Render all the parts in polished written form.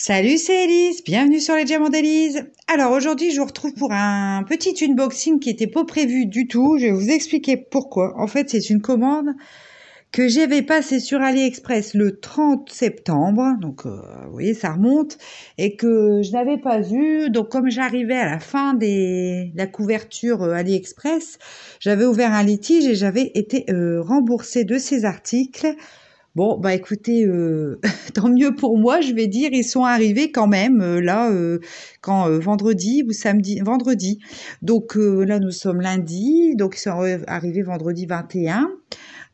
Salut, c'est Elise, bienvenue sur les Diamants d'Elise. Alors aujourd'hui, je vous retrouve pour un petit unboxing qui n'était pas prévu du tout. Je vais vous expliquer pourquoi. En fait, c'est une commande que j'avais passée sur AliExpress le 30 septembre. Donc, vous voyez, ça remonte. Et que je n'avais pas eu. Donc, comme j'arrivais à la fin de la couverture AliExpress, j'avais ouvert un litige et j'avais été remboursée de ces articles. Bon, bah écoutez, tant mieux pour moi, je vais dire, ils sont arrivés quand même, quand vendredi ou samedi, vendredi. Donc là, nous sommes lundi, donc ils sont arrivés vendredi 21,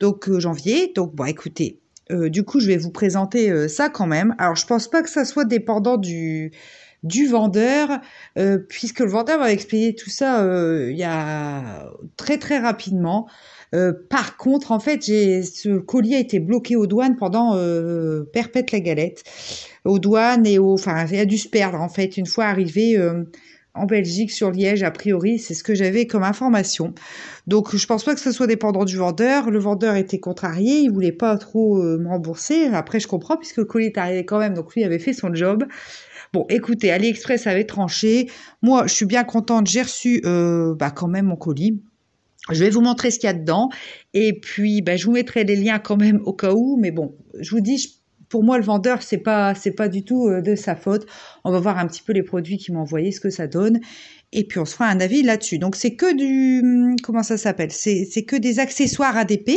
donc janvier. Donc bon, écoutez, du coup, je vais vous présenter ça quand même. Alors, je pense pas que ça soit dépendant du vendeur, puisque le vendeur m'a expliqué tout ça il y a très rapidement. Par contre, en fait, ce colis a été bloqué aux douanes pendant perpète la galette. Aux douanes enfin, il a dû se perdre, en fait, une fois arrivé en Belgique, sur Liège, a priori, c'est ce que j'avais comme information. Donc, je pense pas que ce soit dépendant du vendeur. Le vendeur était contrarié, il voulait pas trop me rembourser. Après, je comprends, puisque le colis est arrivé quand même, donc lui avait fait son job. Bon, écoutez, AliExpress avait tranché. Moi, je suis bien contente, j'ai reçu quand même mon colis. Je vais vous montrer ce qu'il y a dedans. Et puis, je vous mettrai les liens quand même au cas où. Mais bon, je vous dis, pour moi, le vendeur, c'est pas du tout de sa faute. On va voir un petit peu les produits qu'il m'a envoyés, ce que ça donne. Et puis, on se fera un avis là-dessus. Donc, c'est que comment ça s'appelle? C'est que des accessoires ADP.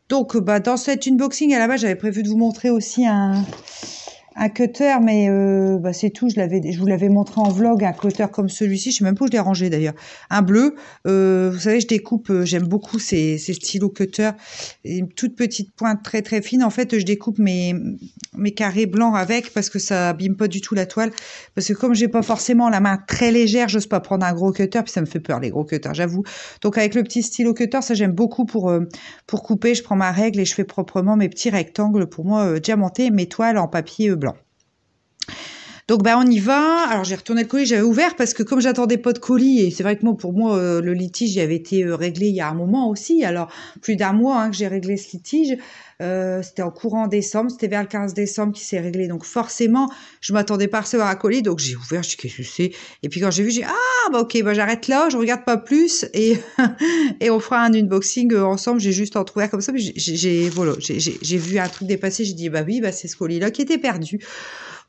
Donc, dans cet unboxing, à la base, j'avais prévu de vous montrer aussi un cutter, mais c'est tout. Je vous l'avais montré en vlog, un cutter comme celui-ci. Je sais même pas où je l'ai rangé d'ailleurs. Un bleu. Vous savez, je découpe. J'aime beaucoup ces stylos cutter. Une toute petite pointe très fine. En fait, je découpe mes carrés blancs avec parce que ça abîme pas du tout la toile. Parce que comme j'ai pas forcément la main très légère, j'ose pas prendre un gros cutter. Puis ça me fait peur les gros cutters, j'avoue. Donc avec le petit stylo cutter, ça j'aime beaucoup pour couper. Je prends ma règle et je fais proprement mes petits rectangles pour moi diamanter mes toiles en papier blanc. Donc on y va. Alors j'ai retourné le colis, j'avais ouvert parce que comme j'attendais pas de colis, et c'est vrai que pour moi le litige il avait été réglé il y a un moment aussi, alors plus d'un mois que j'ai réglé ce litige. C'était en courant décembre, c'était vers le 15 décembre qui s'est réglé, donc forcément je m'attendais pas à recevoir un colis, donc j'ai ouvert, je dis qu'est-ce que c'est, et puis quand j'ai vu, j'ai ok, j'arrête là, je regarde pas plus, et et on fera un unboxing ensemble. J'ai juste entrouvert comme ça, mais j'ai vu un truc dépasser, j'ai dit oui, c'est ce colis là qui était perdu.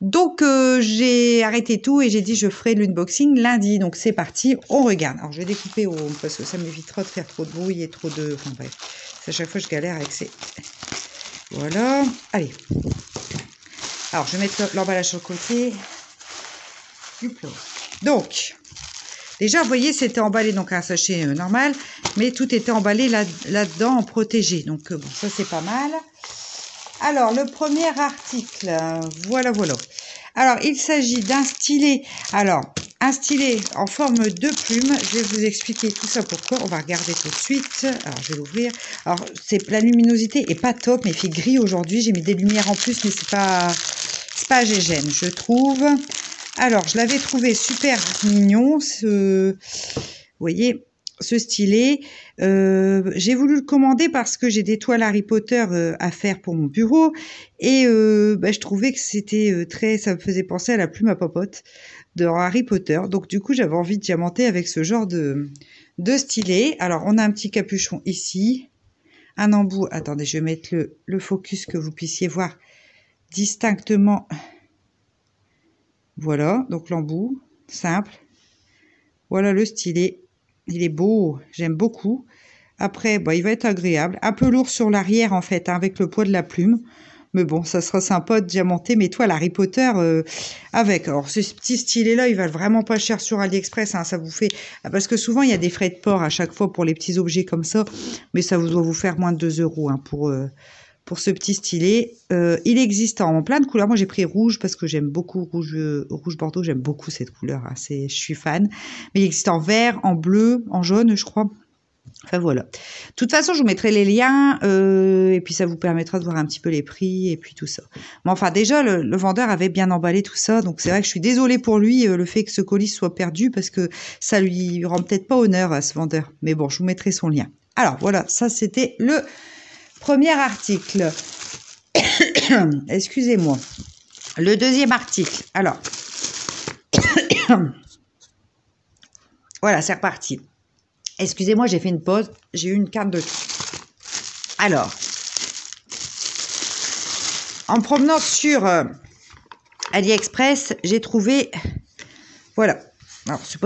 Donc j'ai arrêté tout et j'ai dit je ferai l'unboxing lundi. Donc c'est parti, on regarde. Alors je vais découper parce que ça m'évitera de faire trop de bruit et trop de... Enfin bref, à chaque fois je galère avec ces... Voilà, allez. Alors je vais mettre l'emballage sur le côté. Donc, déjà vous voyez c'était emballé, donc un sachet normal, mais tout était emballé là-dedans en protégé. Donc bon, ça c'est pas mal. Alors, le premier article, voilà. Alors, il s'agit d'un stylet. Alors, un stylet en forme de plume. Je vais vous expliquer tout ça pourquoi. On va regarder tout de suite. Alors, je vais l'ouvrir. Alors, la luminosité est pas top, mais il fait gris aujourd'hui. J'ai mis des lumières en plus, mais c'est pas gégène, je trouve. Alors, je l'avais trouvé super mignon, vous voyez, ce stylet. J'ai voulu le commander parce que j'ai des toiles Harry Potter à faire pour mon bureau et je trouvais que c'était ça me faisait penser à la plume à popote de Harry Potter. Donc du coup j'avais envie de diamanter avec ce genre de stylet. Alors on a un petit capuchon ici, un embout. Attendez, je vais mettre le focus que vous puissiez voir distinctement. Voilà, donc l'embout simple. Voilà le stylet. Il est beau, j'aime beaucoup. Après, il va être agréable. Un peu lourd sur l'arrière, en fait, avec le poids de la plume. Mais bon, ça sera sympa de diamanter mes toiles Harry Potter avec. Alors, ce petit stylet-là, il va vraiment pas cher sur AliExpress. Ça vous fait... Parce que souvent, il y a des frais de port à chaque fois pour les petits objets comme ça. Mais ça doit vous faire moins de 2 € pour ce petit stylet. Il existe en plein de couleurs. Moi, j'ai pris rouge parce que j'aime beaucoup rouge bordeaux. J'aime beaucoup cette couleur. Je suis fan. Mais il existe en vert, en bleu, en jaune, je crois. Enfin, voilà. De toute façon, je vous mettrai les liens et puis ça vous permettra de voir un petit peu les prix et puis tout ça. Mais enfin, déjà, le vendeur avait bien emballé tout ça. Donc, c'est vrai que je suis désolée pour lui, le fait que ce colis soit perdu parce que ça lui rend peut-être pas honneur à ce vendeur. Mais bon, je vous mettrai son lien. Alors, voilà, ça, c'était le premier article. Excusez-moi. Le deuxième article. Alors, voilà, c'est reparti. Excusez-moi, j'ai fait une pause. J'ai eu une carte de... Alors, en promenant sur AliExpress, j'ai trouvé... Voilà. Alors, c'est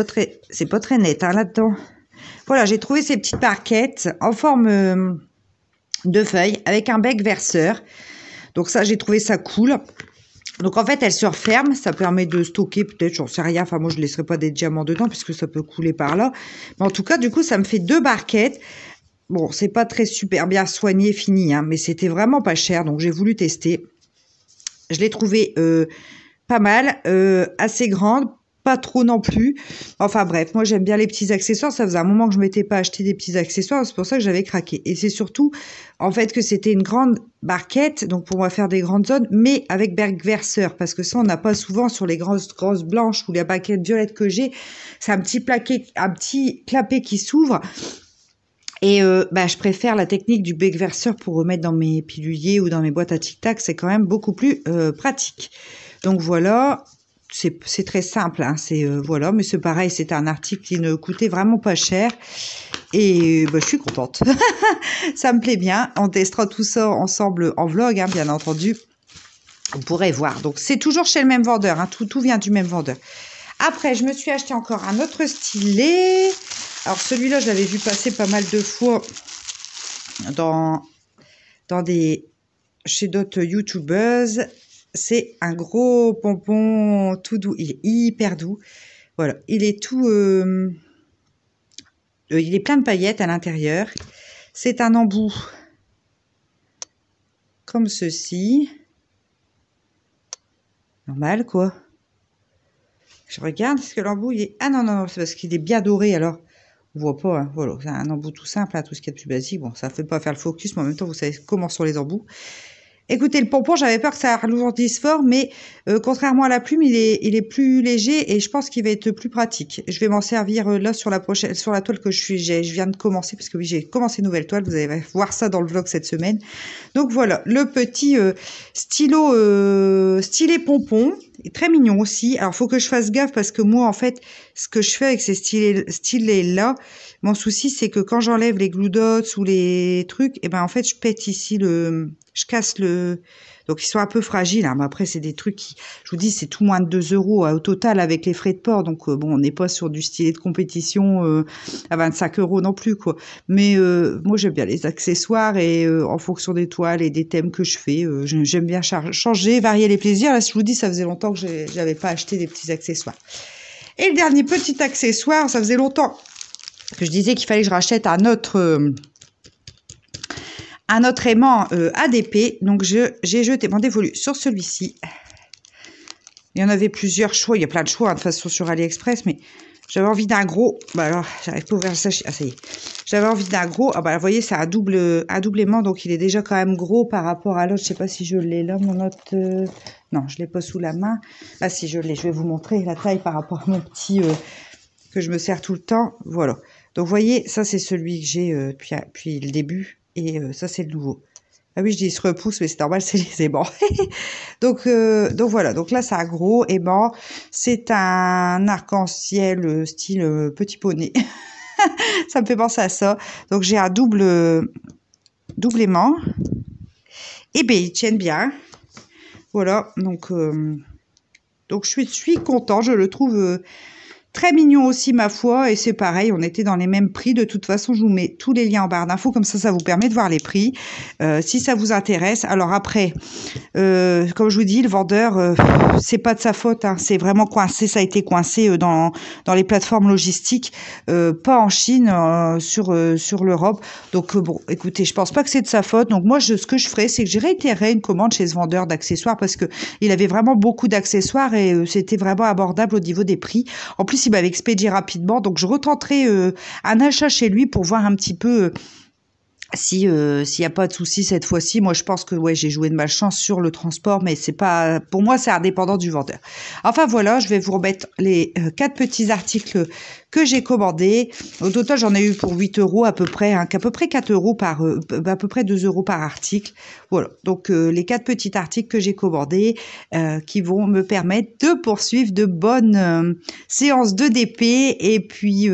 pas très net hein, là-dedans. Voilà, j'ai trouvé ces petites barquettes en forme de feuilles avec un bec verseur. Donc ça, j'ai trouvé ça cool. Donc en fait, elles se referment. Ça permet de stocker peut-être, j'en sais rien. Enfin, moi, je ne laisserai pas des diamants dedans puisque ça peut couler par là. Mais en tout cas, du coup, ça me fait 2 barquettes. Bon, c'est pas très super bien soigné, fini, hein, mais c'était vraiment pas cher. Donc j'ai voulu tester. Je l'ai trouvé pas mal, assez grande. Pas trop non plus. Enfin bref, moi j'aime bien les petits accessoires. Ça faisait un moment que je ne m'étais pas acheté des petits accessoires. C'est pour ça que j'avais craqué. Et c'est surtout, en fait, que c'était une grande barquette. Donc pour moi faire des grandes zones, mais avec bec verseur. Parce que ça, on n'a pas souvent sur les grosses blanches ou les barquettes violettes que j'ai. C'est un petit clapet qui s'ouvre. Et je préfère la technique du bec verseur pour remettre dans mes piluliers ou dans mes boîtes à tic-tac. C'est quand même beaucoup plus pratique. Donc voilà. C'est très simple, hein, voilà, mais c'est pareil, c'est un article qui ne coûtait vraiment pas cher et je suis contente. Ça me plaît bien. On testera tout ça ensemble en vlog, hein, bien entendu. Vous pourrez voir. Donc c'est toujours chez le même vendeur, hein, tout vient du même vendeur. Après, je me suis acheté encore un autre stylet. Alors celui-là, je l'avais vu passer pas mal de fois chez d'autres youtubeuses. C'est un gros pompon tout doux. Il est hyper doux. Voilà. Il est tout... il est plein de paillettes à l'intérieur. C'est un embout comme ceci. Normal, quoi. Je regarde. Est-ce que l'embout, il est... Ah non, c'est parce qu'il est bien doré, alors. On voit pas, hein. Voilà. C'est un embout tout simple, hein, tout ce qui est de plus basique. Bon, ça ne fait pas faire le focus, mais en même temps, vous savez comment sont les embouts. Écoutez, le pompon, j'avais peur que ça alourdisse fort, mais contrairement à la plume, il est plus léger et je pense qu'il va être plus pratique. Je vais m'en servir là sur la toile que je viens de commencer, parce que oui, j'ai commencé une nouvelle toile. Vous allez voir ça dans le vlog cette semaine. Donc voilà, le petit stylet pompon, est très mignon aussi. Alors, faut que je fasse gaffe parce que moi, en fait, ce que je fais avec ces stylets-là, mon souci, c'est que quand j'enlève les glue dots ou les trucs, et ben en fait, je pète ici je casse donc ils sont un peu fragiles, hein. Mais après, c'est des trucs qui, je vous dis, c'est tout moins de 2 € au total avec les frais de port. Donc bon, on n'est pas sur du stylet de compétition à 25 € non plus, quoi. Mais moi, j'aime bien les accessoires et en fonction des toiles et des thèmes que je fais, j'aime bien changer, varier les plaisirs. Là, je vous dis, ça faisait longtemps que j'avais pas acheté des petits accessoires. Et le dernier petit accessoire, ça faisait longtemps que je disais qu'il fallait que je rachète un autre aimant ADP. Donc j'ai jeté mon dévolu sur celui-ci. Il y en avait plusieurs choix, il y a plein de choix, hein, de toute façon sur AliExpress, mais j'avais envie d'un gros. Bah alors, j'arrive pas à ouvrir le sachet. Ah ça y est. J'avais envie d'un gros. Ah bah vous voyez, c'est un double aimant, donc il est déjà quand même gros par rapport à l'autre. Je sais pas si je l'ai là, mon autre. Non, je l'ai pas sous la main. Ah si, je l'ai. Je vais vous montrer la taille par rapport à mon petit que je me sers tout le temps. Voilà. Donc vous voyez, ça c'est celui que j'ai depuis le début. Et ça, c'est le nouveau. Ah oui, je dis il se repousse, mais c'est normal, c'est les aimants. donc voilà. Donc là, c'est un gros aimant. C'est un arc-en-ciel style petit poney. Ça me fait penser à ça. Donc j'ai un double aimant. Et ben ils tiennent bien. Voilà. Donc je suis content. Je le trouve très mignon aussi, ma foi, et c'est pareil, on était dans les mêmes prix. De toute façon, je vous mets tous les liens en barre d'infos, comme ça vous permet de voir les prix, si ça vous intéresse. Alors après, comme je vous dis, le vendeur, c'est pas de sa faute, hein, c'est vraiment coincé, ça a été coincé dans les plateformes logistiques, pas en Chine, sur l'Europe. Donc bon, écoutez, je pense pas que c'est de sa faute. Donc moi, ce que je ferais, c'est que je réitérerais une commande chez ce vendeur d'accessoires, parce que il avait vraiment beaucoup d'accessoires et c'était vraiment abordable au niveau des prix. En plus, il m'avait expédié rapidement, donc je retenterai un achat chez lui pour voir un petit peu si s'il y a pas de souci cette fois-ci, moi je pense que ouais, j'ai joué de malchance sur le transport, mais c'est pas pour moi c'est indépendant du vendeur. Enfin voilà, je vais vous remettre les 4 petits articles que j'ai commandés. Au total, j'en ai eu pour 8 euros à peu près, hein, qu'à peu près 4 euros par à peu près 2 euros par article. Voilà. Donc les 4 petits articles que j'ai commandés qui vont me permettre de poursuivre de bonnes séances de DP et puis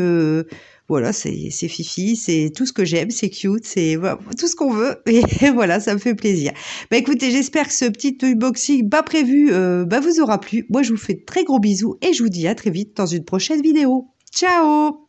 voilà, c'est fifi, c'est tout ce que j'aime, c'est cute, c'est voilà, tout ce qu'on veut. Et voilà, ça me fait plaisir. Bah écoutez, j'espère que ce petit unboxing pas prévu vous aura plu. Moi, je vous fais de très gros bisous et je vous dis à très vite dans une prochaine vidéo. Ciao!